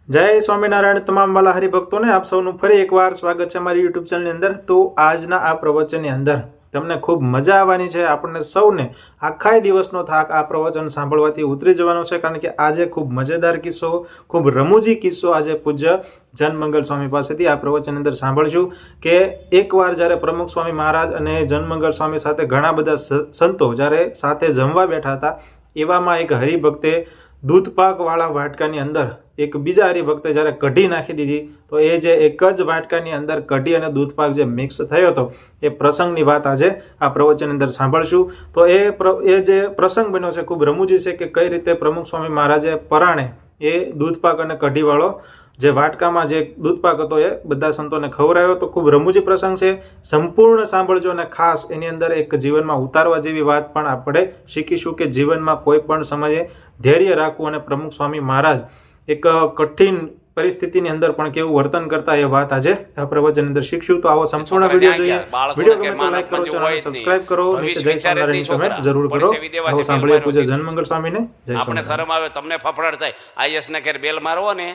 જય સ્વામિનારાયણ તમામ વાલા હરિભક્તોને આપ સૌનું ફરી એકવાર સ્વાગત છે મારી યુટ્યુબ ચેનલની અંદર। તો આજના આ પ્રવચનની અંદર તમને ખૂબ મજા આવવાની છે। આપણને સૌને આખા દિવસનો થાક આ પ્રવચન સાંભળવાથી ઉતરી જવાનો છે, કારણ કે આજે ખૂબ મજેદાર કિસ્સો, ખૂબ રમૂજી કિસ્સો આજે પૂજ્ય જનમંગલ સ્વામી પાસેથી આ પ્રવચન અંદર સાંભળશું કે એકવાર જ્યારે પ્રમુખ સ્વામી મહારાજ અને જનમંગલ સ્વામી સાથે ઘણા બધા સંતો જ્યારે સાથે જમવા બેઠા હતા, એવામાં એક હરિભક્તે દૂધપાક વાળા વાટકાની અંદર એક બીજા હરિભક્તે જ્યારે કઢી નાખી દીધી, તો એ જે એક જ વાટકાની અંદર કઢી અને દૂધપાક જે મિક્સ થયો હતો, એ પ્રસંગની વાત આજે આ પ્રવચન અંદર સાંભળશું। તો એ જે પ્રસંગ બન્યો છે ખૂબ રમૂજી છે કે કઈ રીતે પ્રમુખ સ્વામી મહારાજે પરાણે એ દૂધપાક અને કઢીવાળો જે વાટકામાં જે દૂધપાક હતો એ બધા સંતોને ખવડાવ્યો। તો ખૂબ રમૂજી પ્રસંગ છે, સંપૂર્ણ સાંભળજો અને ખાસ એની અંદર એક જીવનમાં ઉતારવા જેવી વાત પણ આપણે શીખીશું કે જીવનમાં કોઈ પણ સમયે ધૈર્ય રાખવું અને પ્રમુખ સ્વામી મહારાજ એક કઠિન પરિસ્થિતિની અંદર પણ કેવું વર્તન કરતા એ વાત આજે આ પ્રવચન અંદર શીખશું। તો આવો સંપૂર્ણ વિડીયો જોઈએ। વિડીયો ગમે તો લાઈક કરો, ચેનલ સબસ્ક્રાઇબ કરો, નીચે જય સ્વામિનારાયણ કમેન્ટ જરૂર કરો। આવો સાંભળીએ પૂજ્ય જનમંગલ સ્વામીને જય સ્વામિનારાયણ। આપણે શરમ આવે, તમને ફફડાટ થાય, આઈએસ ના ઘરે બેલ મારવો ને।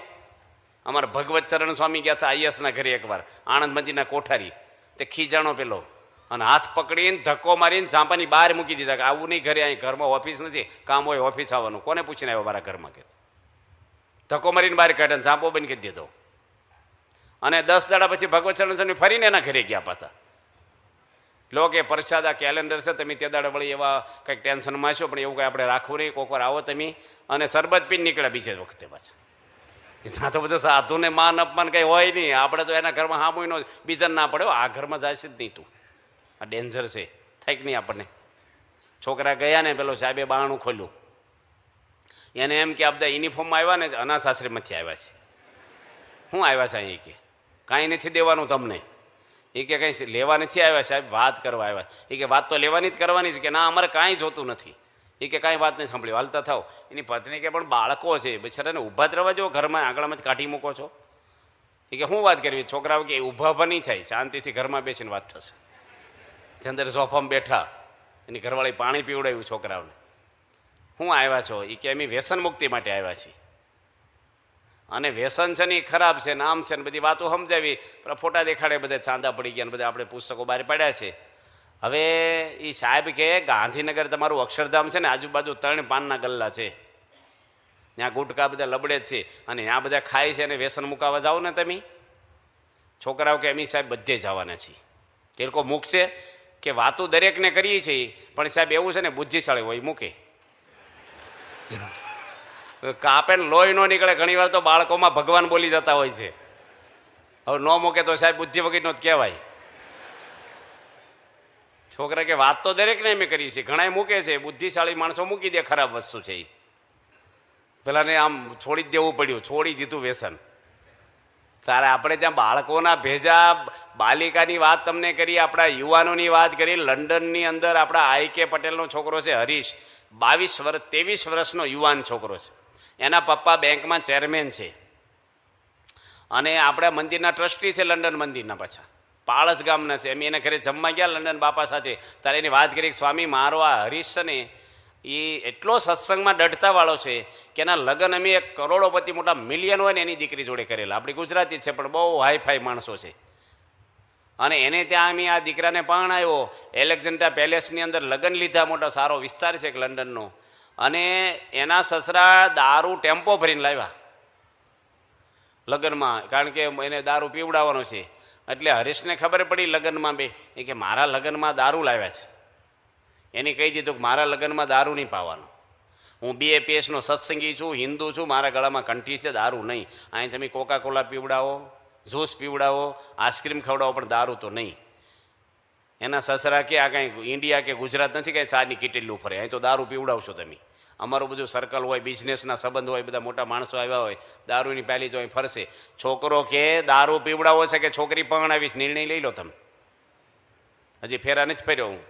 અમારા ભગવત ચરણ સ્વામી ગયા હતા આઈએસ ના ઘરે એકવાર, આણંદ મંદિરના કોઠારી, તે ખીજાણો પેલો અને હાથ પકડીને ધક્કો મારીને ઝાંપાની બહાર મૂકી દીધા કે આવું નહીં ઘરે, અહીં ઘરમાં ઓફિસ નથી, કામ હોય ઓફિસ આવવાનું, કોને પૂછીને આવ્યો મારા ઘરમાં કે ધક્કો મારીને બહાર કાઢે, ઝાંપો બંધ કરી દીધો। અને 10 દાડા પછી ભગવત ચરણ સ્વામી ફરીને એના ઘરે ગયા પાછા। લો કે પ્રસાદ આ કેલેન્ડર છે, તમે તે દાડે વળી એવા કંઈક ટેન્શનમાં છો, પણ એવું કંઈ આપણે રાખવું નહીં, કોઈક વાર આવો તમે, અને શરબત પીને નીકળ્યા બીજે વખતે પાછા। ત્યાં તો બધું સાધુને માન અપમાન કંઈ હોય નહીં, આપણે તો એના ઘરમાં હામુય નો બીજા ના પડે, આ ઘરમાં જાય છે જ નહીં, તું આ ડેન્જર છે, થાય કે નહીં આપણને। છોકરા ગયા ને પેલો સાહેબે બારણું ખોલ્યું, એને એમ કે આ બધા યુનિફોર્મમાં આવ્યા ને અનાથ આશ્રમમાંથી આવ્યા છે, શું આવ્યા છે અહીં કે કાંઈ નથી દેવાનું તમને, એ કે કંઈ લેવા નથી આવ્યા સાહેબ, વાત કરવા આવ્યા। એ કે વાત તો લેવાની જ કરવાની છે, કે ના અમારે કાંઈ જોતું નથી, એ કે કાંઈ વાત નહીં સાંભળ્યું, હાલતા થાવ। એની પત્ની કે પણ બાળકો છે બિચારાને ઊભા જ રહેવા જો, ઘરમાં આંગણામાં જ કાઢી મૂકો છો, એ કે શું વાત કરવી, છોકરાઓ કે ઊભા નહીં થાય, શાંતિથી ઘરમાં બેસીને વાત થશે। જે અંદર સોફામાં બેઠા, એની ઘરવાળી પાણી પીવડાવ્યું છોકરાઓને। શું આવ્યા છો, એ કે અમે વ્યસન મુક્તિ માટે આવ્યા છીએ, અને વ્યસન છે ને એ ખરાબ છે, નામ છે ને બધી વાતો સમજાવી, ફોટા દેખાડે, બધા ચાંદા પડી ગયા, બધા આપણે પુસ્તકો બહાર પાડ્યા છે। હવે એ સાહેબ કે ગાંધીનગર તમારું અક્ષરધામ છે ને, આજુબાજુ 3 પાનના ગલ્લા છે, ત્યાં ગુટકા બધા લબડે જ છે, અને ત્યાં બધા ખાય છે, અને વ્યસન મુકાવા જાઓ ને તમે। છોકરાઓ કે અમી સાહેબ બધે જવાના છીએ, તે લોકો મૂકશે કે વાતો દરેકને કરીએ છીએ, પણ સાહેબ એવું છે ને બુદ્ધિશાળી હોય મૂકે, કાપે ને લોહી ન નીકળે। ઘણી વાર તો બાળકોમાં ભગવાન બોલી જતા હોય છે, હવે ન મૂકે તો સાહેબ બુદ્ધિ વગરનો જ કહેવાય। છોકરા કે વાત તો દરેકને અમે કરીએ છીએ, ઘણા મૂકે છે, બુદ્ધિશાળી માણસો મૂકી દે, ખરાબ વસ્તુ છે એ, પેલાને આમ છોડી જ દેવું પડ્યું, છોડી દીધું વ્યસન। તારે આપણે ત્યાં બાળકોના ભેજા, બાલિકાની વાત તમને કરી, આપણા યુવાનોની વાત કરી। લંડનની અંદર આપણા આઈ કે પટેલનો છોકરો છે હરીશ, 23 વર્ષનો યુવાન છોકરો છે, એના પપ્પા બેંકમાં ચેરમેન છે, અને આપણા મંદિરના ટ્રસ્ટી છે, લંડન મંદિરના પાછા પાળસ ગામના છે। એમ એના ઘરે જમવા ગયા લંડન બાપા સાથે, ત્યારે એની વાત કરી કે સ્વામી મારો આ હરીશ છે ને એ એટલો સત્સંગમાં દઢતાવાળો છે કે એના લગ્ન અમે 1 કરોડોપતિ મોટા મિલિયન હોય ને એની દીકરી જોડે કરેલા। આપણી ગુજરાતી છે પણ બહુ હાઈફાઈ માણસો છે, અને એને ત્યાં અમે આ દીકરાને પરણાવ્યો, એલેક્ઝાન્ડ્રા પેલેસની અંદર લગ્ન લીધા, મોટો સારો વિસ્તાર છે લંડનનો, અને એના સસરા દારૂ ટેમ્પો ભરીને લાવ્યા લગ્નમાં, કારણ કે એને દારૂ પીવડાવવાનો છે। એટલે હરીશને ખબર પડી લગ્નમાં બે, એ કે મારા લગ્નમાં દારૂ લાવ્યા છે, એને કહી દીધું કે મારા લગ્નમાં દારૂ નહીં પાવાનો, હું BAPSનો સત્સંગી છું, હિન્દુ છું, મારા ગળામાં કંઠી છે, દારૂ નહીં। અહીં તમે કોકા કોલા પીવડાવો, જ્યુસ પીવડાવો, આઈસ્ક્રીમ ખવડાવો, પણ દારૂ તો નહીં। એના સસરા કે આ કાંઈ ઇન્ડિયા કે ગુજરાત નથી, કાંઈ ચાની કીટેલું ફરે, અહીં તો દારૂ પીવડાવશો તમે, અમારું બધું સર્કલ હોય, બિઝનેસના સંબંધ હોય, બધા મોટા માણસો આવ્યા હોય, દારૂની પહેલી તો અહીં ફરશે। છોકરો કે દારૂ પીવડાવો છે કે છોકરી પરણાવીશ, નિર્ણય લઈ લો તમે, હજી ફેરા નથી ફર્યો હું,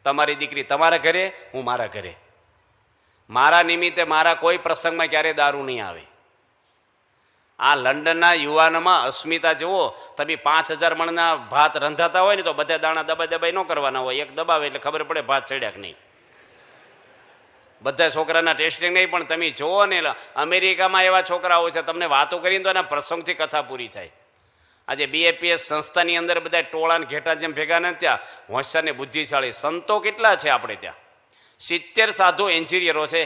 તમારી દીકરી તમારા ઘરે, હું મારા ઘરે, મારા નિમિત્તે મારા કોઈ પ્રસંગમાં ક્યારેય દારૂ નહીં આવે। આ લંડનના યુવાનોમાં અસ્મિતા જુઓ તમે, 5000 મણના ભાત રંધાતા હોય ને તો બધા દાણા દબાઈ ન કરવાના હોય, એક દબાવે એટલે ખબર પડે ભાત ચડ્યા કે નહીં, બધા છોકરાના ટેસ્ટિંગ નહીં, પણ તમે જુઓ ને અમેરિકામાં એવા છોકરાઓ છે, તમને વાતો કરીને તો એના પ્રસંગથી કથા પૂરી થાય. આજે BAPS સંસ્થાની અંદર બધા ટોળાને ઘેટા જેમ ભેગા નથી ત્યાં હોશિયાર ને બુદ્ધિશાળી સંતો કેટલા છે આપણે ત્યાં. 70 સાધુ એન્જિનિયરો છે,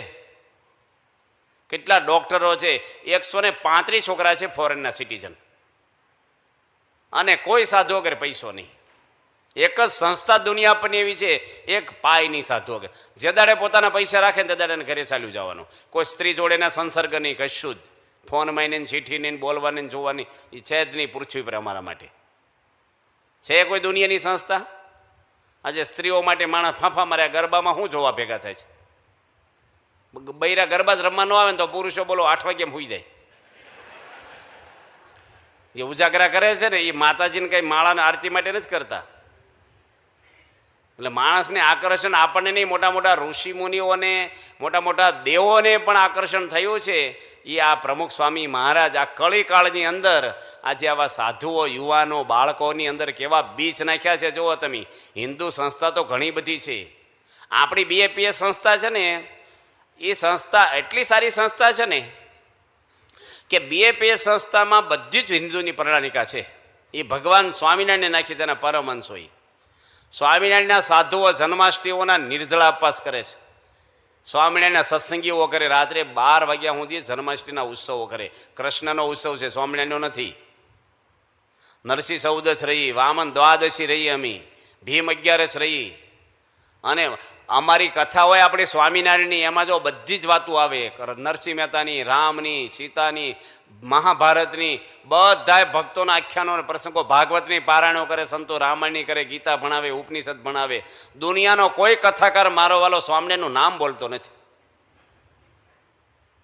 કેટલા ડોક્ટરો છે, 135 છોકરા છે ફોરેનના સિટીઝન, અને કોઈ સાધુ વગર પૈસો નહીં. એક જ સંસ્થા દુનિયા પરની એવી છે, એક પાય નહીં સાધુ વગર. જે દાડે પોતાના પૈસા રાખે ને તે દાડે ઘરે ચાલ્યું જવાનું. કોઈ સ્ત્રી જોડેના સંસર્ગ નહીં, કશું જ. ફોન માઈને ચીઠી નહીં, બોલવાની જોવાની એ છે જ નહીં પૃથ્વી પર અમારા માટે. છે કોઈ દુનિયાની સંસ્થા? આજે સ્ત્રીઓ માટે માણસ ફાંફા માર્યા ગરબામાં શું જોવા ભેગા થાય છે? બૈરા ગરબા જ રમવા ન આવે ને તો પુરુષો બોલો 8 વાગ્યા હોઈ જાય. એ ઉજાગરા કરે છે ને એ માતાજીને કઈ માળાને આરતી માટે નથી કરતા. એટલે માણસને આકર્ષણ આપણને નહીં, મોટા મોટા ઋષિ મુનિઓને, મોટા મોટા દેવોને પણ આકર્ષણ થયું છે. એ આ પ્રમુખ સ્વામી મહારાજ આ કળીકાળની અંદર આજે આવા સાધુઓ, યુવાનો, બાળકોની અંદર કેવા બીજ નાખ્યા છે જુઓ તમે. હિન્દુ સંસ્થા તો ઘણી બધી છે. આપણી BAPS સંસ્થા છે ને, એ સંસ્થા એટલી સારી સંસ્થા છે ને કે BAPS સંસ્થામાં બધી જ હિન્દુની પ્રણાલિકા છે. એ ભગવાન સ્વામિનારાયણને નાખી તેના પરમહંસો. સ્વામિનારાયણના સાધુઓ જન્માષ્ટમીઓના નિર્જળા ઉપવાસ કરે છે. સ્વામિનારાયણના સત્સંગીઓ કરે, રાત્રે 12 વાગ્યા સુધી જન્માષ્ટમીના ઉત્સવો કરે. કૃષ્ણનો ઉત્સવ છે, સ્વામિનારાયણનો નથી. નરસિંહ ચૌદશ રહી, વામન દ્વાદશી રહી, અમી ભીમ 11 રહી, અને અમારી કથા હોય આપણી સ્વામિનારાયણની, એમાં જો બધી જ વાતો આવે, નરસિંહ મહેતાની, રામની, સીતાની, મહાભારતની, બધા ભક્તોના આખ્યાનો અને પ્રસંગો, ભાગવતની પારાયણો કરે, સંતો રામાયણની કરે, ગીતા ભણાવે, ઉપનિષદ ભણાવે. દુનિયાનો કોઈ કથાકાર મારો વાલો સ્વામિનારાયણનું નામ બોલતો નથી.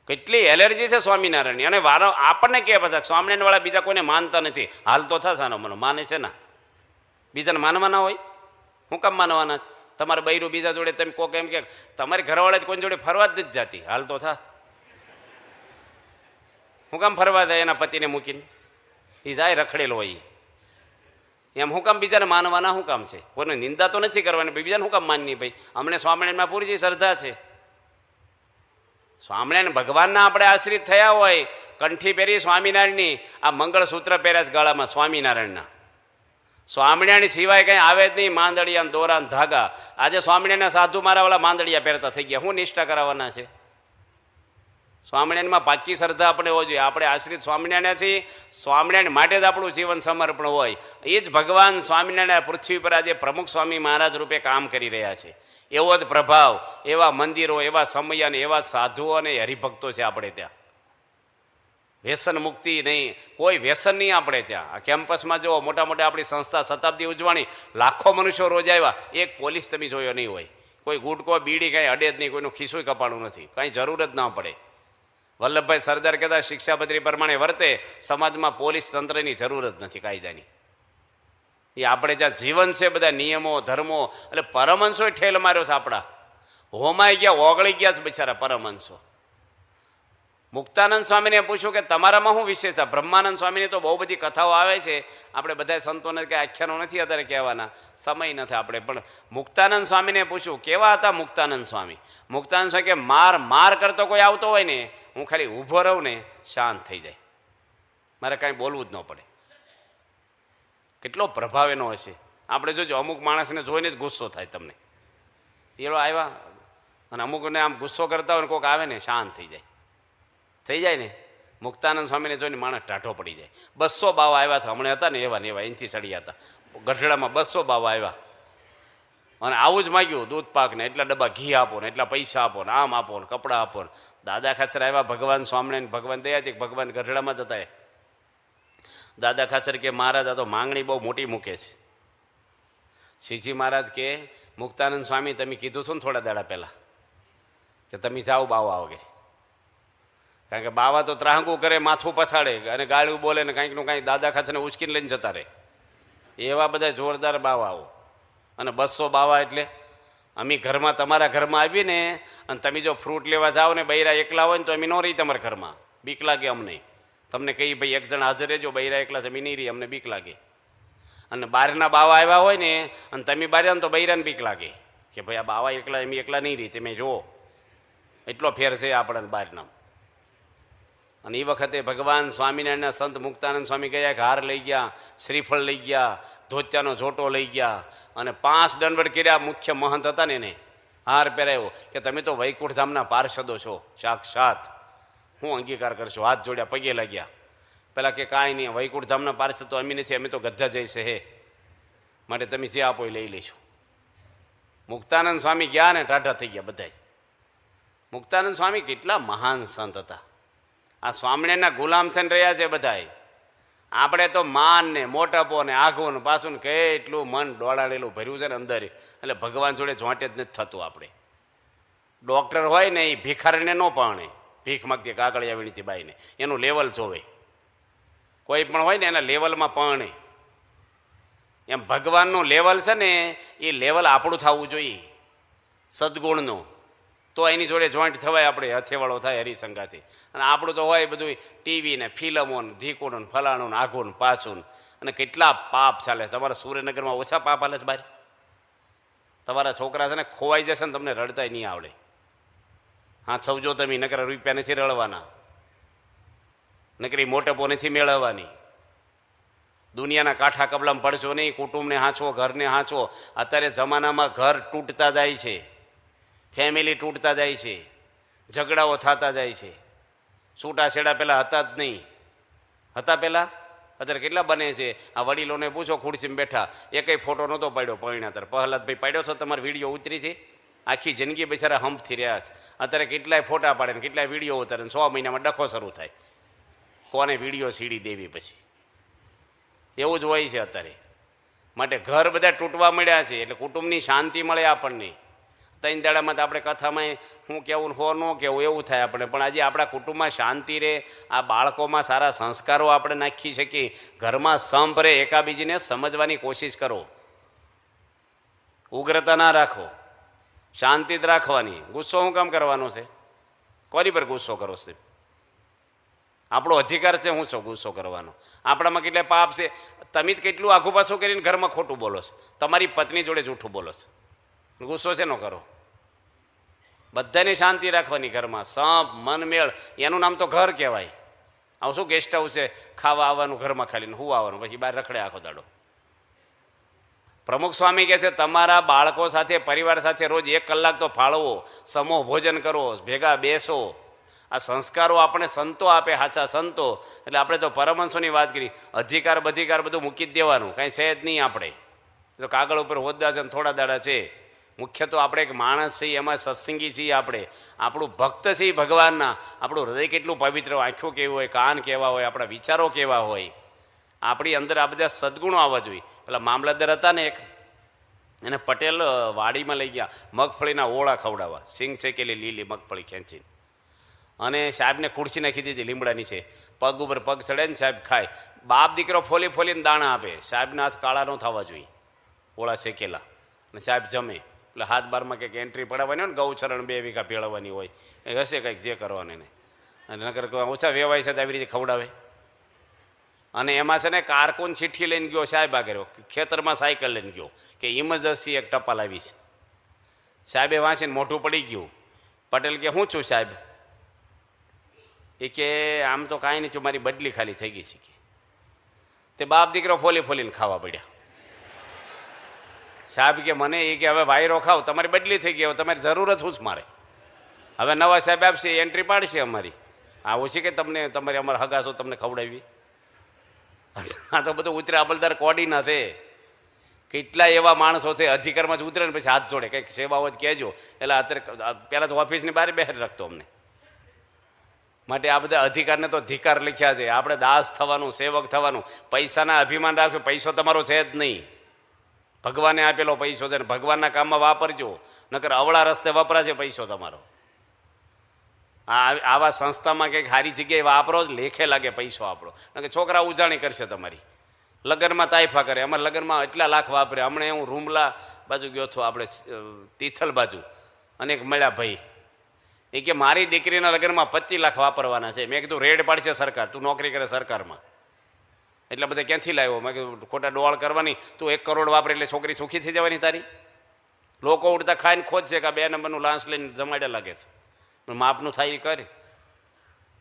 કેટલી એલર્જી છે સ્વામિનારાયણની. અને વારો આપણને કહે પાછા સ્વામિનારાયણ વાળા બીજા કોઈને માનતા નથી. હાલ તો થશે મને માને છે ના, બીજાને માનવાના હોય? હું કામ માનવાના છે? તમારે બૈરું બીજા જોડે તમે કોક એમ કે તમારી ઘરવાળા જ કોઈ જોડે ફરવા જ નથી જાતી. હાલ તો થા, હું કામ ફરવા જાય એના પતિને મૂકીને? એ જાય રખડેલો હોય એમ. હું કામ બીજાને માનવાના શું કામ છે? કોઈને નિંદા તો નથી કરવાની, બીજાને શું કામ માનની? ભાઈ અમને સ્વામિનારાયણમાં પૂરી જે શ્રદ્ધા છે. સ્વામિનારાયણ ભગવાનના આપણે આશ્રિત થયા હોય, કંઠી પહેરી સ્વામિનારાયણની, આ મંગળસૂત્ર પહેર્યા છે ગળામાં સ્વામિનારાયણના. સ્વામિનારાયણ સિવાય કંઈ આવે જ નહીં. માંદડિયા, દોરા, ધાગા. આજે સ્વામિનારાયણના સાધુ મારા વાળા માંદડિયા પહેરતા થઈ ગયા. શું નિષ્ઠા કરાવવાના છે? સ્વામિનારાયણમાં પાકી શ્રદ્ધા આપણે હોવી જોઈએ. આપણે આશ્રિત સ્વામિનારાયણ છીએ, સ્વામિનારાયણ માટે જ આપણું જીવન સમર્પણ હોય. એ જ ભગવાન સ્વામિનારાયણ પૃથ્વી પર આજે પ્રમુખ સ્વામી મહારાજ રૂપે કામ કરી રહ્યા છે. એવો જ પ્રભાવ, એવા મંદિરો, એવા સમય અને એવા સાધુઓ અને હરિભક્તો છે આપણે ત્યાં. વ્યસન મુક્તિ નહીં, કોઈ વ્યસન નહીં આપણે ત્યાં. આ કેમ્પસમાં જુઓ, મોટા મોટા આપણી સંસ્થા શતાબ્દી ઉજવણી, લાખો મનુષ્યો રોજ આવ્યા, એક પોલીસ તમે જોયો નહીં હોય. કોઈ ગુટકો બીડી કાંઈ અડે જ નહીં, કોઈનું ખિસ્સું કપાણું નથી, કાંઈ જરૂર જ ના પડે. વલ્લભભાઈ સરદાર કહેતા શિક્ષાપત્રી પ્રમાણે વર્તે, સમાજમાં પોલીસ તંત્રની જરૂર જ નથી કાયદાની. એ આપણે જ્યાં જીવન છે, બધા નિયમો, ધર્મો, એટલે પરમહંસો ઠેલ માર્યો છે આપણા. હોમાઈ ગયા, ઓગળી ગયા છે બિચારા પરમહંસો. મુક્તાનંદ સ્વામીને પૂછ્યું કે તમારામાં શું વિશેષ છે? બ્રહ્માનંદ સ્વામીની તો બહુ બધી કથાઓ આવે છે, આપણે બધા સંતોને કંઈ આખ્યાનો નથી અત્યારે કહેવાના, સમય નથી આપણે. પણ મુક્તાનંદ સ્વામીને પૂછ્યું કેવા હતા મુક્તાનંદ સ્વામી? મુક્તાનંદ સ્વામી કે માર કરતો કોઈ આવતો હોય ને, હું ખાલી ઊભો રહું ને શાંત થઈ જાય, મારે કાંઈ બોલવું જ ન પડે. કેટલો પ્રભાવ એનો હશે. આપણે જોજો, અમુક માણસને જોઈને જ ગુસ્સો થાય તમને. એલો આવ્યા અને અમુકને આમ ગુસ્સો કરતા હોય ને કોઈક આવે ને શાંત થઈ જાય ને. મુક્તાનંદ સ્વામીને જોઈને માણસ ટાઢો પડી જાય. 200 બાવા આવ્યા હતા હમણાં, હતા ને એવા ને એવા, ઇંચી ચડ્યા હતા ગઢડામાં. 200 બાવા આવ્યા અને આવું જ માગ્યું, દૂધ પાક ને એટલા ડબ્બા ઘી આપો ને એટલા પૈસા આપો ને આમ આપો ને કપડાં આપો ને. દાદા ખાચર આવ્યા, ભગવાન સ્વામિનારાયણ, ભગવાન દયાથી ભગવાન ગઢડામાં જ હતા. દાદા ખાચર કે મહારાજ આ તો માંગણી બહુ મોટી મૂકે છે. શ્રીજી મહારાજ કે મુક્તાનંદ સ્વામી તમે કીધું હતું ને થોડા દાડા પહેલાં કે તમે જાઓ બાવા વગેરે, કારણ કે બાવા તો ત્રાહકું કરે, માથું પછાડે અને ગાળું બોલે ને કાંઈકનું કાંઈક દાદા ખાચરને ઉચકીને લઈને જતા રહે. એવા બધા જોરદાર બાવાઓ. અને 200 બાવા એટલે અમે ઘરમાં, તમારા ઘરમાં આવીને અને તમે જો ફ્રૂટ લેવા જાઓ ને બૈરા એકલા હોય ને તો અમે ન રહી તમારા ઘરમાં, બીક લાગે અમને. તમને કહી ભાઈ એક જણ હાજર રહેજો, બૈરા એકલા છે અમે નહીં રહી, અમને બીક લાગે. અને બહારના બાવા આવ્યા હોય ને અને તમે બહાર જાઓ ને તો બૈરાને બીક લાગે કે ભાઈ આ બાવા એકલા, એમ એકલા નહીં રહી, તમે જુઓ. એટલો ફેર છે આપણને બહારના. અને એ વખતે ભગવાન સ્વામિનારાયણના સંત મુક્તાનંદ સ્વામી ગયા કે હાર લઈ ગયા, શ્રીફળ લઈ ગયા, ધોતિયાનો જોટો લઈ ગયા અને 5 દંડવટ કર્યા. મુખ્ય મહંત હતા ને એને હાર પહેરાયો કે તમે તો વૈકુંઠ ધામના પાર્ષદો છો સાક્ષાત, હું અંગીકાર કરશો. હાથ જોડ્યા, પગે લાગ્યા. પેલા કે કાંઈ નહીં, વૈકુંઠ ધામના પાર્ષદ તો અમે નથી, અમે તો ગધા જઈશે હે, માટે તમે જે આપો એ લઈ લઈશું. મુક્તાનંદ સ્વામી ગયા ને ટાઢા થઈ ગયા બધા. મુક્તાનંદ સ્વામી કેટલા મહાન સંત હતા. આ સ્વામિનારાયણના ગુલામ થઈને રહ્યા છે બધાય. આપણે તો માન ને મોટપો ને આઘું ને પાછું કેટલું મન દોડાડેલું ભર્યું છે ને અંદર, એટલે ભગવાન જોડે જોંટે જ નથી થતું. આપણે ડૉક્ટર હોય ને એ ભિખારીને ન પાણે, ભીખ માગતી કાગળિયા વીણીતી બાઈને, એનું લેવલ જોવે. કોઈ પણ હોય ને એના લેવલમાં પાણે. એમ ભગવાનનું લેવલ છે ને એ લેવલ આપણું થવું જોઈએ, સદગુણનું. તો એની જોડે જોઈન્ટ થવાય, આપણે હથેવાળો થાય હરિસંગાથી. અને આપણું તો હોય બધું ટીવી ને ફિલ્મો ને ધીકું ને ફલાણું ને આઘું ને પાછું. અને કેટલા પાપ ચાલે. તમારા સુરેન્દ્રનગરમાં ઓછા પાપ હાલે છે બહાર? તમારા છોકરા છે ને ખોવાઈ જશે ને તમને રડતાય નહીં આવડે. હા, સૌજો તમે નકર રૂપિયા નથી રળવાના, નકરી મોટપો નથી મેળવવાની. દુનિયાના કાંઠા કબલામાં પડશો નહીં. કુટુંબને હાંચવો, ઘરને હાંચવો. અત્યારે જમાનામાં ઘર તૂટતા જાય છે, ફેમિલી તૂટતા જાય છે, ઝઘડાઓ થતા જાય છે. છૂટાછેડા પહેલાં હતા જ નહીં. હતા પહેલાં? અત્યારે કેટલા બને છે. આ વડીલોને પૂછો, ખુરશીમાં બેઠા, એકેય ફોટો નહોતો પાડ્યો પરિણાતર. પ્રહલાદભાઈ પાડ્યો છો? તમારી વિડીયો ઉતરી છે? આખી જિંદગી બિચારા હંપથી રહ્યા છે. અત્યારે કેટલાય ફોટા પાડે ને કેટલાય વિડીયો ઉતારે ને 6 મહિનામાં ડખો શરૂ થાય. કોને વિડીયો સીડી દેવી પછી? એવું જ હોય છે અત્યારે. માટે ઘર બધા તૂટવા મળ્યા છે. એટલે કુટુંબની શાંતિ મળે આપણને. 3 દાડામાં તો આપણે કથામાં શું કહેવું હો ન કહેવું એવું થાય આપણે. પણ આજે આપણા કુટુંબમાં શાંતિ રહે, આ બાળકોમાં સારા સંસ્કારો આપણે નાખી શકીએ, ઘરમાં સંપ રહે, એકાબીજીને સમજવાની કોશિશ કરો. ઉગ્રતા ના રાખો, શાંતિ જ રાખવાની. ગુસ્સો શું કામ કરવાનો છે? કોની પર ગુસ્સો કરો છે? આપણો અધિકાર છે શું છે ગુસ્સો કરવાનો? આપણામાં કેટલા પાપ છે. તમે જ કેટલું આઘું પાછું કરીને ઘરમાં ખોટું બોલો છો, તમારી પત્ની જોડે જૂઠું બોલો છો. ગુસ્સો છે ન કરો. બધાને શાંતિ રાખવાની ઘરમાં. સંપ મનમેળ, એનું નામ તો ઘર કહેવાય. આવું શું ગેસ્ટ હાઉસ છે? ખાવા આવવાનું ઘરમાં ખાલીને હું આવવાનું, પછી બહાર રખડે આખો દાડો. પ્રમુખ સ્વામી કહે છે તમારા બાળકો સાથે, પરિવાર સાથે રોજ 1 કલાક તો ફાળવો, સમૂહ ભોજન કરો, ભેગા બેસો. આ સંસ્કારો આપણે સંતો આપે, સાચા સંતો. એટલે આપણે તો પરમહંસોની વાત કરી. અધિકાર બધિકાર બધું મૂકી જ દેવાનું, કાંઈ છે જ નહીં. આપણે તો કાગળ ઉપર હોદ્દા છે ને થોડા દાડા છે. મુખ્ય તો આપણે એક માણસ છીએ, એમાં સત્સંગી છીએ આપણે. આપણું ભક્ત છીએ ભગવાનના. આપણું હૃદય કેટલું પવિત્ર હોય, આંખો કેવી હોય, કાન કેવા હોય, આપણા વિચારો કેવા હોય. આપણી અંદર આ બધા સદગુણો આવવા જોઈએ. પેલા મામલતદાર હતા ને એક, એને પટેલ વાડીમાં લઈ ગયા મગફળીના ઓળા ખવડાવવા, સિંગ શેકેલી લીલી મગફળી ખેંચીને. અને સાહેબને ખુરશી નાખી દીધી લીમડાની છે, પગ ઉપર પગ ચડે ને સાહેબ ખાય. બાપ દીકરો ફોલી ફોલીને દાણા આપે. સાહેબના હાથ કાળા ન થવા જોઈએ, ઓળા શેકેલા. અને સાહેબ જમે એટલે હાથ બારમાં કંઈક એન્ટ્રી પડાવવાની હોય ને, ગૌચરણ 2 વીઘા ભેળવવાની હોય, એ હશે કંઈક જે કરવાનું એને. અને નકર ઓછા વેવાય છે તો આવી રીતે ખવડાવે. અને એમાં છે ને કારકુન ચિઠ્ઠી લઈને ગયો સાહેબ આગળ, ખેતરમાં સાયકલ લઈને ગયો કે ઇમરજન્સી એક ટપાલ આવી છે. સાહેબે વાંચીને મોઢું પડી ગયું. પટેલ કે શું છું સાહેબ? એ કે આમ તો કાંઈ નહીં છું, મારી બદલી ખાલી થઈ ગઈ છે. તે બાપ દીકરો ફોલી ફોલીને ખાવા પડ્યા. સાહેબ કે મને એ કે હવે વાયરો ખાવ, તમારી બદલી થઈ ગઈ, હવે તમારી જરૂરત શું છે મારે? હવે નવા સાહેબ આપશે, એન્ટ્રી પાડશે અમારી. આવું છે કે તમને તમારે અમારા હગાસો તમને ખવડાવી? આ તો બધું ઉતરે અમલદાર કોડીના છે. કેટલા એવા માણસો છે અધિકારમાં જ ઉતરે ને પછી હાથ જોડે, કંઈક સેવા હોય કહેજો. એટલે અત્યારે પહેલાં તો ઓફિસની બહાર બહાર રાખતો અમને. માટે આ બધા અધિકારને તો ધિકાર લખ્યા છે. આપણે દાસ થવાનું, સેવક થવાનું. પૈસાના અભિમાન રાખ્યો, પૈસો તમારો છે જ નહીં, ભગવાને આપેલો પૈસો છે ને ભગવાનના કામમાં વાપરજો, નકર અવળા રસ્તે વપરાશે પૈસો તમારો. આવા સંસ્થામાં કંઈક સારી જગ્યાએ વાપરો જ લેખે લાગે પૈસો આપણો. નકર છોકરા ઉજાણી કરશે તમારી. લગ્નમાં તાઇફા કરે. અમારા લગ્નમાં એટલા લાખ વાપરે. હમણાં હું રૂમલા બાજુ ગયો હતો, આપણે તિથલ બાજુ, અને એક મળ્યા ભાઈ. એ કે મારી દીકરીના લગ્નમાં 25 લાખ વાપરવાના છે. મેં કીધું રેડ પાડશે સરકાર, તું નોકરી કરે સરકારમાં, એટલે બધા ક્યાંથી લાવ્યો? મેં કીધું ખોટા ડોળ કરવાની, તું 1 કરોડ વાપરે એટલે છોકરી સુખી થઈ જવાની તારી? લોકો ઉડતા ખાઈને ખોદ છે કે 2 નંબરનું લાંચ લઈને જમાડ્યા લાગે છે. પણ માપનું થાય એ કરે.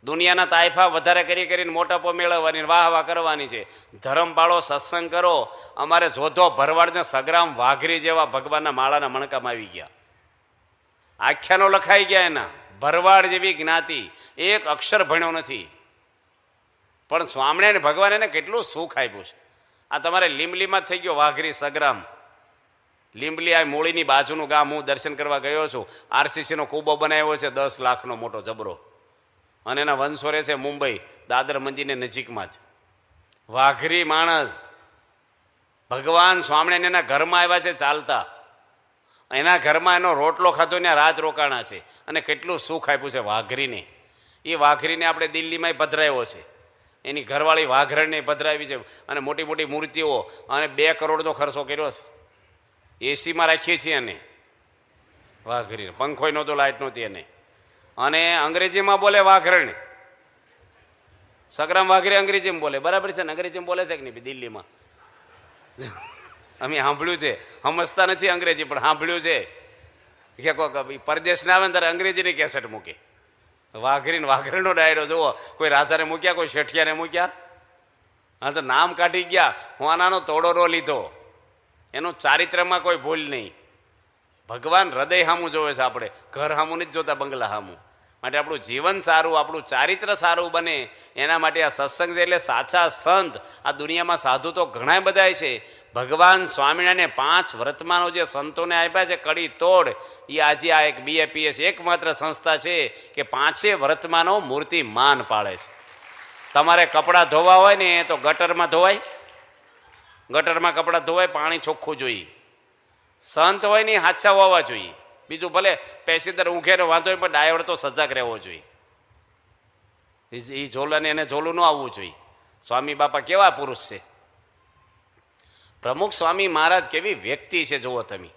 દુનિયાના તાયફા વધારે કરીને મોટાપો મેળવવાની, વાહ વાહ કરવાની છે. ધર્મ પાળો, સત્સંગ કરો. અમારે જોધો ભરવાડને સગ્રામ વાઘરી જેવા ભગવાનના માળાના મણકામાં આવી ગયા, આખ્યાનો લખાઈ ગયા એના. ભરવાડ જેવી જ્ઞાતિ એક અક્ષર ભણ્યો નથી, પણ સ્વામિનારાયણ ભગવાન એને કેટલું સુખ આપ્યું છે. આ તમારે લીંબલીમાં થઈ ગયો વાઘરી સગ્રામ. લીંબલી આ મૂળીની બાજુનું ગામ, હું દર્શન કરવા ગયો છું. આરસીસીનો કૂબો બનાવ્યો છે 10 લાખનો મોટો જબરો, અને એના વંશો રહે છે મુંબઈ દાદર મંદિરની નજીકમાં જ. વાઘરી માણસ ભગવાન સ્વામિનારાયણ એના ઘરમાં આવ્યા છે ચાલતા, એના ઘરમાં એનો રોટલો ખાધો ત્યાં રાત રોકાણા છે, અને કેટલું સુખ આપ્યું છે વાઘરીને. એ વાઘરીને આપણે દિલ્હીમાં પધરાવ્યો છે, એની ઘરવાળી વાઘરણને પધરાવી છે, અને મોટી મોટી મૂર્તિઓ, અને 2 કરોડનો ખર્ચો કર્યો છે. એસીમાં રાખીએ છીએ એને વાઘરીને, પંખોય નહોતો, લાઇટ નહોતી એને. અને અંગ્રેજીમાં બોલે વાઘરણ, સગ્રામ વાઘરી અંગ્રેજીમાં બોલે, બરાબર છે ને? અંગ્રેજીમાં બોલે છે કે નહીં દિલ્હીમાં? અમે સાંભળ્યું છે, સમજતા નથી અંગ્રેજી પણ સાંભળ્યું છે કે કોઈ પરદેશને આવે ને ત્યારે અંગ્રેજીની કેસેટ મૂકે. વાઘરીને વાઘરીનો ડાયરો જુઓ, કોઈ રાજાને મૂક્યા, કોઈ શેઠિયાને મૂક્યા. હા, તો નામ કાઢી ગયા. હોનાનો તોડો લીધો, એનું ચારિત્રમાં કોઈ ભૂલ નહીં. ભગવાન હૃદય સામું જોવે છે, આપણે ઘર સામું નથી જોતા, બંગલા સામું. માટે આપણું જીવન સારું, આપણું ચારિત્ર સારું બને એના માટે આ સત્સંગ છે. એટલે સાચા સંત આ દુનિયામાં સાધુ તો ઘણા બધા છે. ભગવાન સ્વામિનારાયણે 5 વર્તમાનો જે સંતોને આપ્યા છે કડી તોડ, એ આજે આ એક BAPS એકમાત્ર સંસ્થા છે કે 5 વર્તમાનો મૂર્તિ માન પાળે છે. તમારે કપડાં ધોવા હોય ને તો ગટરમાં ધોવાય, ગટરમાં કપડાં ધોવાય, પાણી ચોખ્ખું જોઈએ. સંત હોય ને હાચા હોવા જોઈએ. બીજું ભલે પેસીદર ઊંઘેનો વાંધો હોય, પણ ડાયવર તો સજાગ રહેવો જોઈએ. એ ઝોલાને એને ઝોલું ન આવવું જોઈએ. સ્વામી બાપા કેવા પુરુષ છે, પ્રમુખ સ્વામી મહારાજ કેવી વ્યક્તિ છે જુઓ તમે.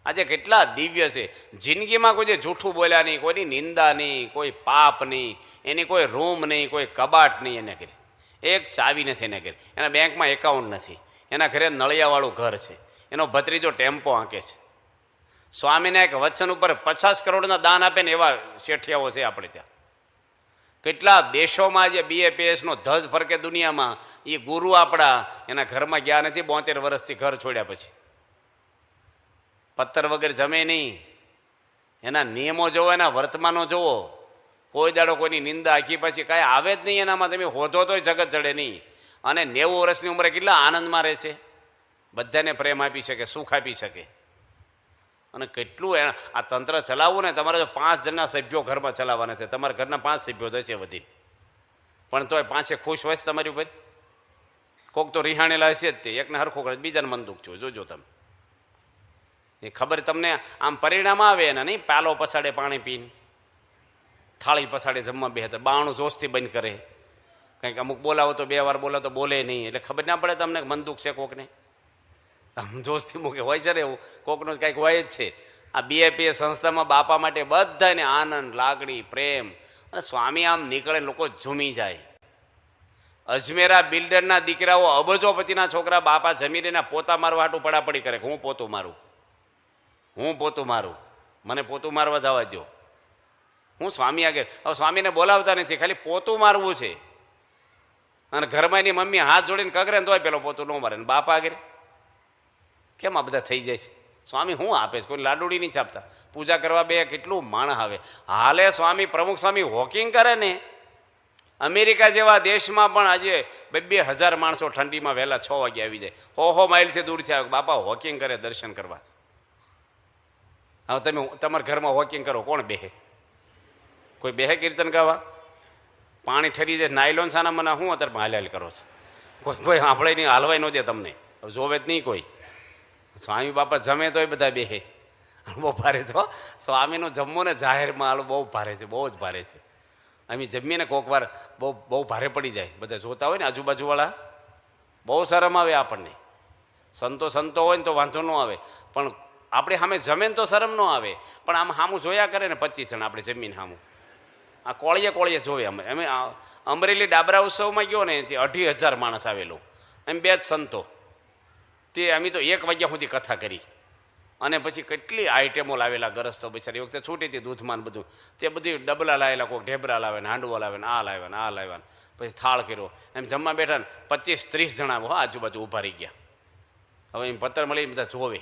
આજે કેટલા દિવ્ય છે. જિંદગીમાં કોઈ જે જૂઠું બોલ્યા નહીં, કોઈની નિંદા નહીં, કોઈ પાપ નહીં, એની કોઈ રૂમ નહીં, કોઈ કબાટ નહીં એને ઘરે, એક ચાવી નથી એને ઘરે, એના બેંકમાં એકાઉન્ટ નથી, એના ઘરે નળિયાવાળું ઘર છે, એનો ભત્રીજો ટેમ્પો આંકે છે. સ્વામીને એક વચન ઉપર 50 કરોડના દાન આપે ને એવા શેઠિયાઓ છે આપણે ત્યાં. કેટલા દેશોમાં જે BAPSનો ધજ ફરકે દુનિયામાં, એ ગુરુ આપણા એના ઘરમાં ગયા નથી 72 વર્ષથી ઘર છોડ્યા પછી. પત્તર વગર જમે નહીં, એના નિયમો જોવો, એના વર્તમાનો જોવો. કોઈ દાડો કોઈની નિંદા આખી પછી કાંઈ આવે જ નહીં એનામાં. તમે હોધો તોય જગત ચડે નહીં. અને 90 વર્ષની ઉંમરે કેટલા આનંદમાં રહે છે, બધાને પ્રેમ આપી શકે, સુખ આપી શકે. અને કેટલું આ તંત્ર ચલાવવું ને, તમારે જો 5 જણના સભ્યો ઘરમાં ચલાવવાના છે, તમારા ઘરના 5 સભ્યો થશે વધી, પણ તોય 5 ખુશ હોય છે તમારી ઉપર? કોક તો રિહાણેલા હશે જ, તે એકને હરખો કરે, બીજાને મન દુઃખ થયું. જોજો તમે, એ ખબર તમને આમ પરિણામ આવે એના નહીં. પાલો પછાડે પાણી પીને, થાળી પછાડે જમવા બેહતા, બાણું જોશથી બંધ કરે, કંઈક અમુક બોલાવો તો 2 વાર બોલાવો તો બોલે નહીં, એટલે ખબર ના પડે તમને મન દુઃખ છે કોકને. આમ જોશથી મૂકે હોય છે ને, એવું કોકનું કંઈક હોય જ છે. આ BAPS સંસ્થામાં બાપા માટે બધાને આનંદ, લાગણી, પ્રેમ. અને સ્વામી આમ નીકળે લોકો ઝૂમી જાય. અજમેરા બિલ્ડરના દીકરાઓ, અબજોપતિના છોકરા બાપા જમીને એના પોતા મારવા હાટું પડાપડી કરે, હું પોતું મારું, હું પોતું મારું, મને પોતું મારવા જવા દો. હું સ્વામી આગળ, હવે સ્વામીને બોલાવતા નથી, ખાલી પોતું મારવું છે. અને ઘરમાં એની મમ્મી હાથ જોડીને કગરે ને તોય પેલો પોતું ન મારે, ને બાપા આગળ કેમ આ બધા થઈ જાય છે? સ્વામી હું આપે છે, કોઈ લાડુડી નહીં છાપતા. પૂજા કરવા બે કેટલું માણસ આવે. હાલે સ્વામી, પ્રમુખ સ્વામી વોકિંગ કરે ને, અમેરિકા જેવા દેશમાં પણ આજે 2,000 માણસો ઠંડીમાં વહેલા 6 વાગે આવી જાય, 100 માઇલથી દૂરથી આવે. બાપા વોકિંગ કરે દર્શન કરવા. હવે તમે તમારા ઘરમાં વોકિંગ કરો, કોણ બેહે? કોઈ બેહે કીર્તન ગાવા? પાણી ઠરી જાય, નાયલોન સાના મને હું અત્યારે હાલ કરો છો? કોઈ સાંભળે નહીં, હાલવાય ન દે તમને, જોવે જ નહીં કોઈ. સ્વામી બાપા જમે તોય બધા બેહે. બહુ ભારે છે સ્વામીનું જમવું ને જાહેરમાં, હાલ બહુ ભારે છે, બહુ જ ભારે છે. અમે જમીએ ને કોક વાર બહુ ભારે પડી જાય, બધા જોતા હોય ને આજુબાજુવાળા, બહુ શરમ આવે આપણને. સંતો હોય ને તો વાંધો ન આવે, પણ આપણે સામે જમે ને તો શરમ ન આવે. પણ આમ સામું જોયા કરે ને 25 જણ આપણે જમીન સામું, આ કોળીએ જોવે. અમે અમરેલી ડાબરા ઉત્સવમાં ગયો ને, તે 2,500 માણસ આવેલું, એમ 2 જ સંતો. તે અમે તો 1 વાગ્યા સુધી કથા કરી. અને પછી કેટલી આઈટમો લાવેલા ગરસ તો બિચારી વખતે છૂટી હતી દૂધમાં બધું તે બધી ડબલા લાવેલા, કોઈ ઢેબરા લાવે ને હાંડવો લાવે ને આ લાવ્યા ને આ લાવ્યા ને પછી થાળ કર્યો એમ જમવા બેઠા ને 25-30 જણા આજુબાજુ ઊભા રહી ગયા. હવે એમ પત્ર મળી બધા જોવે.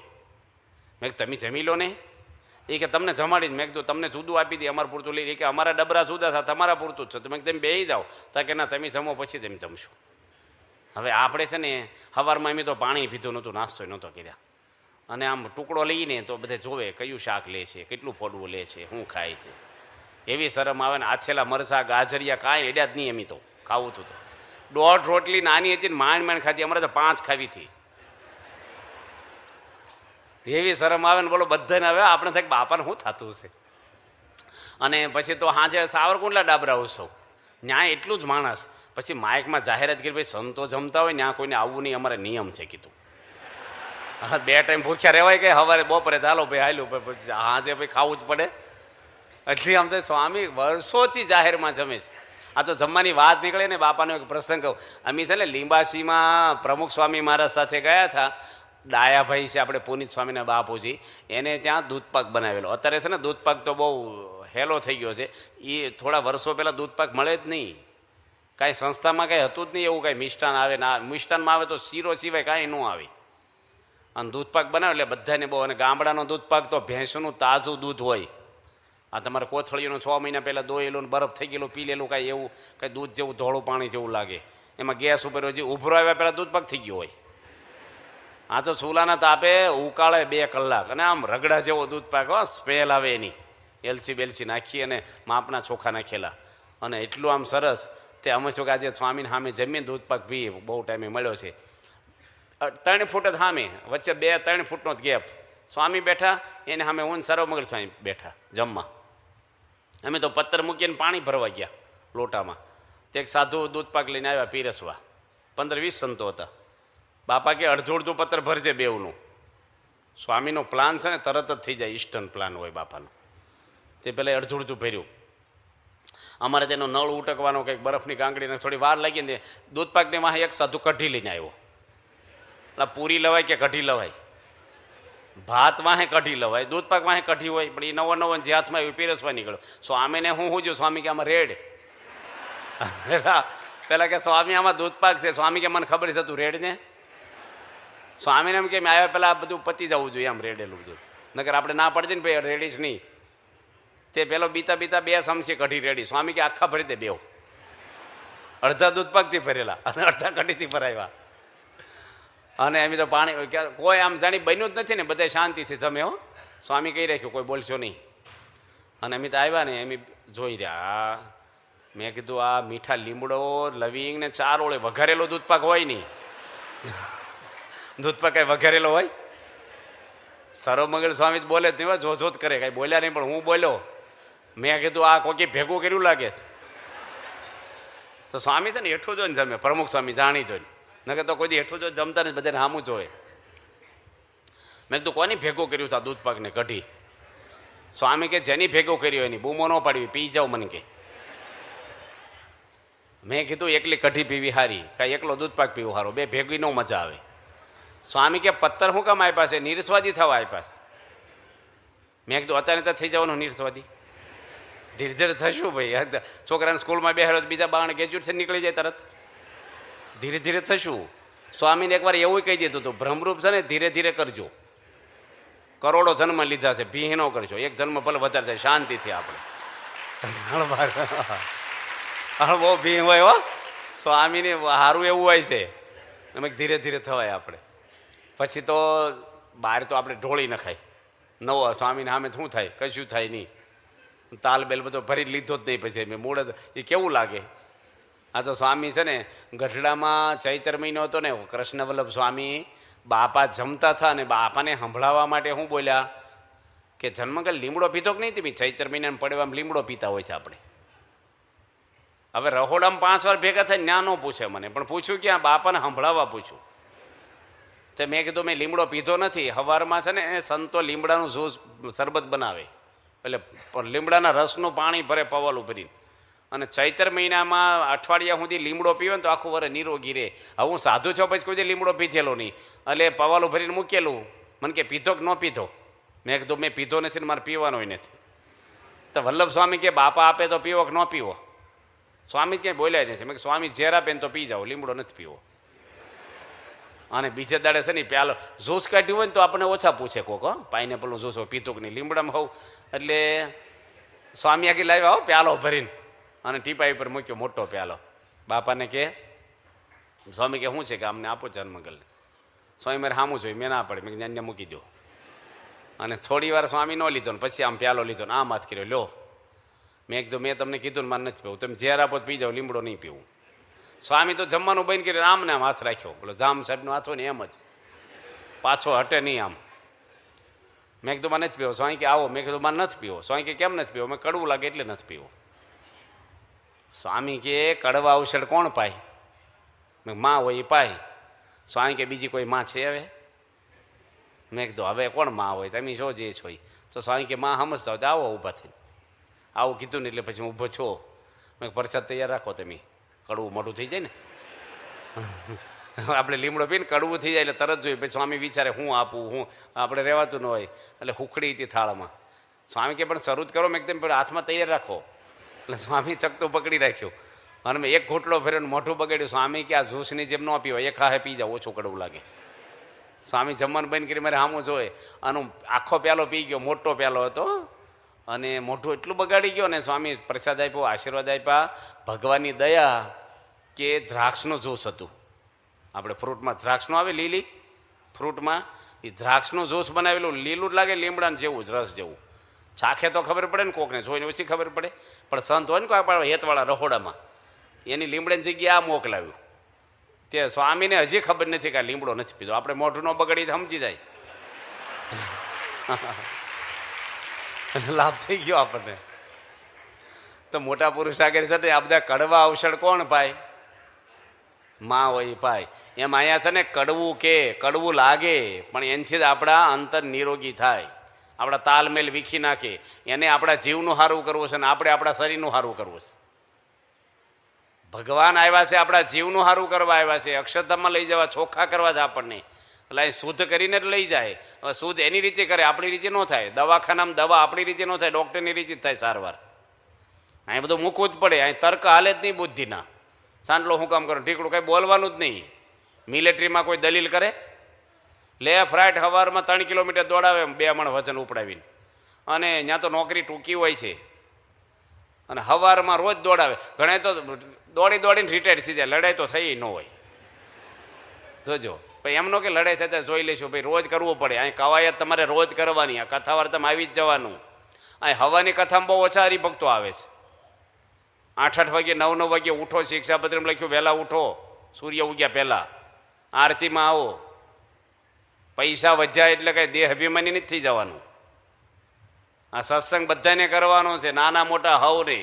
મેં તમે જમી લો ને, એ કે તમને જમાડી જ. મેં કીધું તમને જુદું આપી દે, અમારે પૂરતું લઈ. કે અમારા ડબરા જુદા થા, તમારા પૂરતું જ છે. તમે તેમ બેસી જાઓ. તા કે ના તમે જમો પછી તેમ જમશો. હવે આપણે છે ને સવારમાં એમ તો પાણી પીધું નહોતું, નાસ્તો નહોતો કર્યા, અને આમ ટુકડો લઈને તો બધે જોવે કયું શાક લે છે, કેટલું ફોડવું લે છે, શું ખાય છે. એવી શરમ આવે ને. આછેલા મરસા ગાજરિયા કાંઈ એડ્યા જ નહીં. એમ તો ખાવું હતું તો 1.5 રોટલી નાની હતી ને માંડ ખાધી. અમારે તો 5 ખાવી હતી. એવી શરમ આવે ને બોલો બધાને. હવે આપણે થાય બાપાને શું થતું હશે. અને પછી તો હાજે સાવરકુંડલા ડાબરા ઉત્સવ, ત્યાં એટલું જ માણસ. પછી માઇકમાં જાહેરાત કરી, ભાઈ સંતો જમતા હોય ત્યાં કોઈને આવવું નહીં, અમારે નિયમ છે કીધું. હા 2 ટાઈમ ભૂખ્યા રહેવાય કે સવારે બપોરે ચાલો ભાઈ હાલ્યું, પછી હાજે ભાઈ ખાવું જ પડે. એટલી આમ થાય સ્વામી વર્ષોથી જાહેરમાં જમે છે. આ તો જમવાની વાત નીકળે ને. બાપાનો એક પ્રસંગ કહું. અમે છે ને લીંબાસીમાં પ્રમુખ સ્વામી મહારાજ સાથે ગયા હતા. ડાયાભાઈ છે આપણે પુનિત સ્વામીના બાપુજી, એને ત્યાં દૂધપાક બનાવેલો. અત્યારે છે ને દૂધપાક તો બહુ હેલો થઈ ગયો છે. એ થોડા વર્ષો પહેલાં દૂધપાક મળે જ નહીં. કાંઈ સંસ્થામાં કાંઈ હતું જ નહીં એવું. કાંઈ મિષ્ટાન આવે ના, મિષ્ટાનમાં આવે તો શીરો સિવાય કાંઈ ન આવે. અને દૂધપાક બનાવે એટલે બધાને બહુ. અને ગામડાનો દૂધપાક તો ભેંસનું તાજું દૂધ હોય. આ તમારે કોથળીઓનું 6 મહિના પહેલાં દોયેલું બરફ થઈ ગયેલું પી લેલું, કાંઈ એવું કાંઈ દૂધ જેવું ધોળું પાણી જેવું લાગે. એમાં ગેસ ઉપર હજી ઉભરો આવ્યા પહેલાં દૂધપાક થઈ ગયો હોય. આ તો ચૂલાના તાપે ઉકાળે 2 કલાક, અને આમ રગડા જેવો દૂધપાક. સ્મેલ આવે એની. એલસી બેલસી નાખી અને માપના ચોખા નાખેલા, અને એટલું આમ સરસ. તે અમે છો કે આજે સ્વામીને સામે જમીને દૂધપાક પીએ. બહુ ટાઈમે મળ્યો છે. 3 ફૂટ જ સામે, વચ્ચે 2-3 ફૂટનો જ ગેપ. સ્વામી બેઠા, એને સામે હું સર્વમંગલ સ્વામી બેઠા જમવા. અમે તો પત્તર મૂકીને પાણી ભરવા ગયા લોટામાં. તે એક સાધુ દૂધપાક લઈને આવ્યા પીરસવા. 15-20 સંતો હતા. બાપા કે અડધું પત્તર ભરજે બેવનું. સ્વામીનો પ્લાન છે ને તરત જ થઈ જાય, ઇન્સ્ટન્ટ પ્લાન હોય બાપાનો. તે પહેલાં અડધું ભર્યું. અમારે તેનો નળ ઉટકવાનો કંઈક બરફની કાંકડીને થોડી વાર લાગી ને દૂધપાકને વાહ એક સાધુ કઢી લઈને આવ્યો. એટલે પૂરી લવાય કે કઢી લવાય? ભાત વાહે કઢી લવાય, દૂધપાક વાહે કઢી હોય. પણ એ નવો જે હાથમાં આવ્યું પીરસવા નીકળ્યો. સ્વામીને હું જો સ્વામી કે આમાં રેડ. પેલા કે સ્વામી આમાં દૂધપાક છે. સ્વામી કે મને ખબર છે તું રેડ ને. સ્વામીને એમ કે આવ્યા પહેલાં આ બધું પતી જવું જોઈએ આમ રેડેલું બધું, નકર આપણે ના પડશે ને ભાઈ રેડીશ નહીં. તે પેલો બીતા 2 સમસી કઢી રેડી. સ્વામી કે આખા ભરી દે 2. અડધા દૂધપાકથી ભરેલા અને અડધા કઢીથી ભરાવ્યા. અને એમ તો પાણી કોઈ આમ જાણી બન્યું જ નથી ને. બધા શાંતિથી જમે. હો સ્વામી કહી રાખ્યું કોઈ બોલશો નહીં. અને અમે તો આવ્યા ને એમ જોઈ રહ્યા. મેં કીધું આ મીઠા લીમડો લવિંગ ને 4 ઓળે વઘારેલો દૂધપાક હોય નહીં. દૂધપાક કાંઈ વઘારેલો હોય? સર્વમંગલ સ્વામી જ બોલે તેવા જોત કરે, કાંઈ બોલ્યા નહીં. પણ હું બોલ્યો. મેં કીધું આ કોકી ભેગું કર્યું લાગે છે. તો સ્વામી છે ને હેઠું જોઈને જમે. પ્રમુખ સ્વામી જાણી જોઈને. નકર તો કોઈ હેઠું જો જમતા ને બધાને સામું જોવે. મેં કીધું કોની ભેગું કર્યું છે આ દૂધપાકને કઢી? સ્વામી કે જેની ભેગું કર્યું એની બૂમો ન પાડવી, પી જાઓ મને કે. મેં કીધું એકલી કઢી પીવી હારી, કાંઈ એકલો દૂધપાક પીવું સારું, 2 ભેગી ન મજા આવે. સ્વામી કે પત્તર શું કામ આપ્યા છે? નિરસ્વાદી થવા આપ્યા. મેં કીધું અત્યારે તો થઈ જવાનું નિરસ્વાદી. ધીરે ધીરે થશું ભાઈ. છોકરાને સ્કૂલમાં બેહાડો બીજા બાણ ગ્રેજ્યુએટ નીકળી જાય તરત. ધીરે ધીરે થશું. સ્વામીને એકવાર એવું કહી દીધું હતું ભ્રમરૂપ છે ને ધીરે ધીરે કરજો. કરોડો જન્મ લીધા છે, ભી ન કરજો. 1 જન્મ ભલે વધારે થાય શાંતિથી આપણે. બહુ ભી હોય હો સ્વામીને સારું એવું હોય છે. એમ ધીરે ધીરે થવાય આપણે. પછી તો બહાર તો આપણે ઢોળી નખાય. નવો સ્વામીને સામે શું થાય? કશું થાય નહીં. તાલ બેલ બધો ભરી લીધો જ નહીં. પછી મેં મૂળ એ કેવું લાગે. આ તો સ્વામી છે ને ગઢડામાં ચૈત્ર મહિનો હતો ને, કૃષ્ણવલ્લભ સ્વામી બાપા જમતા હતા ને બાપાને સંભળાવવા માટે શું બોલ્યા કે જન્મકલ લીમડો પીધો કે નહીં? તમે ચૈત્ર મહિનાને પડવામાં લીમડો પીતા હોય છે આપણે. હવે રહોડામાં 5 વાર ભેગા થાય ન્યા ન પૂછે મને, પણ પૂછ્યું કે આ બાપાને સંભળાવવા પૂછ્યું. તો મેં કીધું મેં લીમડો પીધો નથી. સવારમાં છે ને એ સંતો લીમડાનું જ્યુસ શરબત બનાવે, એટલે લીમડાના રસનું પાણી ભરે પવાલું ભરીને. અને ચૈત્ર મહિનામાં અઠવાડિયા સુધી લીમડો પીવે ને તો આખું વરે નિરોગી રહે. હવે હું સાધુ છો પછી કોઈ લીમડો પીધેલો નહીં, એટલે પવાલું ભરીને મૂકેલું. મને કે પીધો કે ન પીધો? મેં કીધું મેં પીધો નથી ને મારે પીવાનો નથી. તો વલ્લભ સ્વામી કે બાપા આપે તો પીવો કે ન પીવો? સ્વામી ક્યાંય બોલ્યા નથી. મેં સ્વામી ઝેર આપે ને તો પી જાઓ, લીમડો નથી પીવો. અને બીજે દાડે છે ને પ્યાલો જ્યુસ કાઢ્યું હોય ને તો આપણને ઓછા પૂછે કોક, પાઇનેપલનું જ્યુસ હોય પીતું કે નહીં, લીમડામાં હોવ. એટલે સ્વામી આગળ લાવ્યા પ્યાલો ભરીને અને ટીપાઈ પર મૂક્યો મોટો પ્યાલો. બાપાને કે સ્વામી કે શું છે કે અમને આપો જન્મગલને. સ્વામી મારે સામું જોયું, મેં ના પડે, મેં જ્ઞાનને મૂકી દો. અને થોડી વાર સ્વામી ન લીધો ને પછી આમ પ્યાલો લીધો ને આમ હાથ કર્યો, લો. મેં કીધું મેં તમને કીધું ને મારે નથી પીવું, તમે ઝેર આપો પી જાઓ, લીમડો નહીં પીવું. સ્વામી તો જમવાનું બંધ કરીને આમ ને આમ હાથ રાખ્યો, બોલો જામ સાહેબનો હાથ હોય ને એમ જ પાછો હટે નહીં આમ. મેં કીધું મારે નથી પીવો. સ્વામી કે આવો. મેં કીધું મારે નથી પીવો. સ્વામી કે કેમ નથી પીવો? મેં કડવું લાગે એટલે નથી પીવો. સ્વામી કે કડવા ઔષધ કોણ પાય? મેં માં હોય એ પાય. સ્વામી કે બીજી કોઈ માં છે હવે? મેં કીધું હવે કોણ માં હોય, તમે જો જે છો. તો સ્વામી કે માં સમજતા હોય આવો ઊભા થઈને. આવું કીધું ને એટલે પછી હું ઊભો છો. મેં પ્રસાદ તૈયાર રાખો, તમે કડવું મોઢું થઈ જાય ને આપણે લીમડો પીને કડવું થઈ જાય એટલે તરત જોઈએ. પછી સ્વામી વિચારે હું આપું, હું આપણે રહેવાતું ન હોય એટલે હુખડી હતી થાળમાં. સ્વામી કે પણ શરૂ જ કરો. મેં એકદમ હાથમાં તૈયાર રાખો. એટલે સ્વામી ચકતું પકડી રાખ્યું અને મેં એક ઘૂંટલો ફેર્યો મોઢું બગાડ્યું. સ્વામી કે આ જ્યુસની જેમ ન પીવાય, એક હાથે પી જાઓ, ઓછું કડવું લાગે. સ્વામી જમવાનું બંધ કરી મારે સામું જોઈએ. આનું આખો પ્યાલો પી ગયો, મોટો પ્યાલો હતો અને મોઢું એટલું બગાડી ગયો ને. સ્વામી પ્રસાદ આપ્યો, આશીર્વાદ આપ્યા. ભગવાનની દયા કે દ્રાક્ષનું જ્યુસ હતું. આપણે ફ્રૂટમાં દ્રાક્ષનું આવે લીલી ફ્રૂટમાં, એ દ્રાક્ષનું જ્યુસ બનાવેલું, લીલું જ લાગે લીમડાને જેવું જ, રસ જેવું. ચાખે તો ખબર પડે ને કોકને, જોઈને ઓછી ખબર પડે. પણ સંત હોય ને કોઈ આપણે હેતવાળા રહોડામાં, એની લીમડાની જગ્યાએ આ મોકલાવ્યું. તે સ્વામીને હજી ખબર નથી કે આ લીમડો નથી પીધો. આપણે મોઢું ન બગડી સમજી જાય લાભ થઈ ગયો આપણને. તો મોટા પુરુષ આગળ છે આ બધા કડવા ઔષધ કોણ પાય? માં હોય પાય. એમ અહીંયા છે ને કડવું કે કડવું લાગે પણ એનાથી જ આપણા અંતર નિરોગી થાય, આપણા તાલમેલ વીખી નાખે. એને આપણા જીવનું સારું કરવું છે ને આપણે આપણા શરીરનું સારું કરવું છે. ભગવાન આવ્યા છે આપણા જીવનું સારું કરવા આવ્યા છે, અક્ષરધામમાં લઈ જવા, ચોખ્ખા કરવા જ આપણને. એટલે શુદ્ધ કરીને જ લઈ જાય. હવે શુદ્ધ એની રીતે કરે, આપણી રીતે ન થાય. દવાખાનામાં દવા આપણી રીતે ન થાય, ડૉક્ટરની રીતે જ થાય સારવાર. અહીં બધું મૂકવું જ પડે. અહીં તર્ક હાલે જ નહીં બુદ્ધિના. સાંડલો શું કામ કરો, ઢીકડું કંઈ બોલવાનું જ નહીં. મિલિટરીમાં કોઈ દલીલ કરે? લેફ્ટ રાઈટ સવારમાં 3 કિલોમીટર દોડાવે 2 મણ વજન ઉપડાવીને, અને ત્યાં તો નોકરી ટૂંકી હોય છે અને સવારમાં રોજ દોડાવે. ઘણા તો દોડી દોડીને રિટાયર્ડ થઈ જાય. લડાઈ તો થઈ ન હોય, જોજો. ભાઈ એમનો કે લડાઈ થતા જોઈ લઈશું. ભાઈ રોજ કરવું પડે. અહીં કવાયત તમારે રોજ કરવાની. આ કથા વાર્તામાં આવી જ જવાનું. અહીં હવાની કથામાં બહુ ઓછા હરિભક્તો આવે છે. 8-8 વાગે 9-9 વાગે ઉઠો. શિક્ષાપત્રમાં લખ્યું વહેલા ઉઠો, સૂર્ય ઉગ્યા પહેલાં આરતીમાં આવો. પૈસા વધ્યા એટલે કાંઈ દેહ અભિમાની નથી થઈ જવાનું. આ સત્સંગ બધાને કરવાનો છે, નાના મોટા હવને.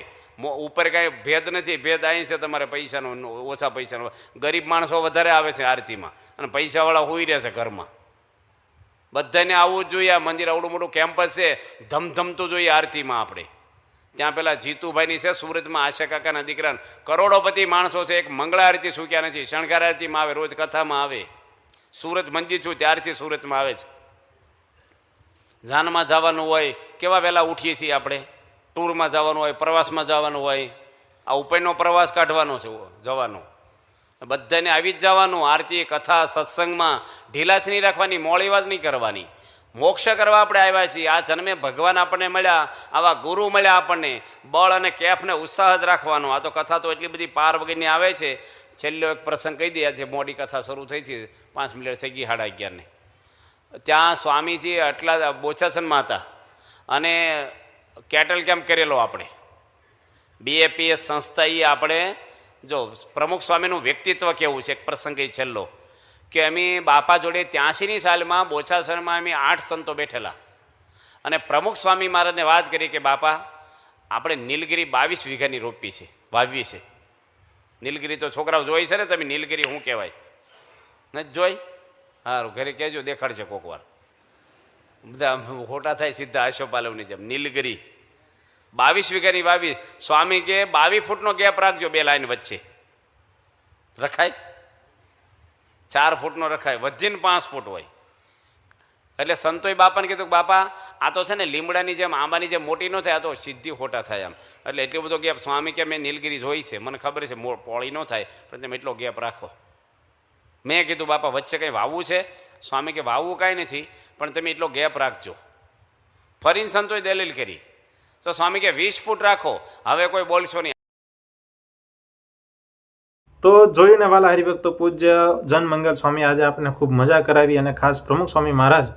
ઉપર કાંઈ ભેદ નથી. ભેદ અહીં છે તમારે પૈસાનો, ઓછા પૈસાનો. ગરીબ માણસો વધારે આવે છે આરતીમાં અને પૈસાવાળા હોઈ રહ્યા છે ઘરમાં. બધાને આવવું જ જોઈએ. આ મંદિર આવડું મોટું કેમ્પસ છે, ધમધમતું જોઈએ આરતીમાં. આપણે ત્યાં પેલા જીતુભાઈની છે સુરતમાં, આશા કાકાના દીકરાને કરોડોપતિ માણસો છે. એક મંગળા આરતી ચૂક્યા નથી. શણગાર આરતીમાં આવે, રોજ કથામાં આવે. સુરત મંદિર છું ત્યારથી સુરતમાં આવે છે. જાનમાં જવાનું હોય, કેવા વહેલા ઉઠીએ છીએ આપણે. ટૂરમાં જવાનું હોય, પ્રવાસમાં જવાનું હોય. આ ઉપરનો પ્રવાસ કાઢવાનો છે, જવાનો. બધાને આવી જ જવાનું. આરતી કથા સત્સંગમાં ઢીલાસ નહીં રાખવાની, મોડી વાત નહીં કરવાની. મોક્ષ કરવા આપણે આવ્યા છીએ. આ જન્મે ભગવાન આપણને મળ્યા, આવા ગુરુ મળ્યા આપણને. બળ અને કેફને ઉત્સાહ જ રાખવાનો. આ તો કથા તો એટલી બધી પાર વગરની આવે છે. છેલ્લો એક પ્રસંગ કહી દે. આજે મોડી કથા શરૂ થઈ છે, 5 મિનિટ થઈ ગઈ 11:30. ત્યાં સ્વામીજી આટલા બોચાસનમાં હતા અને કેટલ કેમ્પ કરેલો આપણે. BAPS સંસ્થા. એ આપણે જો પ્રમુખ સ્વામીનું વ્યક્તિત્વ કેવું છે. એક પ્રસંગ એ છેલ્લો કે અમે બાપા જોડે 83ની સાલમાં બોચાસરમાં અમે 8 સંતો બેઠેલા અને પ્રમુખ સ્વામી મહારાજને વાત કરી કે બાપા આપણે નીલગિરી 22 વીઘાની રોપી છે, વાવી છે. નીલગિરી તો છોકરાઓ જોઈ છે ને તમે? નીલગિરી શું કહેવાય? નથી જોઈ? સારું, ઘરે કહેજો, દેખાડશે કોક વાર. બધા ખોટા થાય સીધા આશોપાલવની જેમ. નીલગિરી 22 વીઘાની વાવી. સ્વામી કે 22 ફૂટનો ગેપ રાખજો 2 લાઈન વચ્ચે. રખાય? 4 ફૂટનો રખાય, વધીને 5 ફૂટ હોય. એટલે સંતોએ બાપાને કીધું કે બાપા આ તો છે ને લીમડાની જેમ આંબાની જેમ મોટી ન થાય, આ તો સીધી ખોટા થાય આમ. એટલે એટલો બધો ગેપ. સ્વામી કે મેં નીલગિરી જોઈ છે, મને ખબર છે પોળી ન થાય, પણ તમે એટલો ગેપ રાખો. મેં કીધું બાપા વચ્ચે કંઈ વાવવું છે? સ્વામી કે વાવવું કાંઈ નથી, પણ તમે એટલો ગેપ રાખજો. ફરીને સંતોએ દલીલ કરી તો સ્વામી કે 20 ફૂટ રાખો, હવે કોઈ બોલશો નહીં. તો જોઈને વાલા હરિભક્તો, પૂજ્ય જનમંગલ સ્વામી આજે આપણને ખૂબ મજા કરાવી, અને ખાસ પ્રમુખ સ્વામી મહારાજ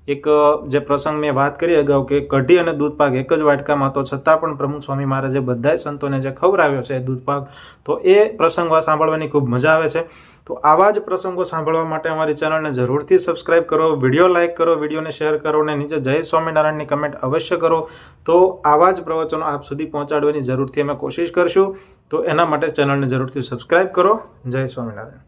એક જે પ્રસંગ મેં વાત કરી અગાઉ કે કઢી અને દૂધપાક એક જ વાટકામાં, તો છતાં પણ પ્રમુખ સ્વામી મહારાજે બધાય સંતોને જે ખવડાવ્યો છે દૂધપાક, તો એ પ્રસંગો સાંભળવાની ખૂબ મજા આવે છે. તો આવા જ પ્રસંગો સાંભળવા માટે અમારી ચેનલને જરૂરથી સબસ્ક્રાઇબ કરો, વિડીયો લાઇક કરો, વિડીયોને શેર કરો, અને નીચે જય સ્વામિનારાયણની કમેન્ટ અવશ્ય કરો. તો આવા જ પ્રવચનો આપ સુધી પહોંચાડવાની જરૂરથી અમે કોશિશ કરશું. તો એના માટે ચેનલને જરૂરથી સબસ્ક્રાઇબ કરો. જય સ્વામિનારાયણ.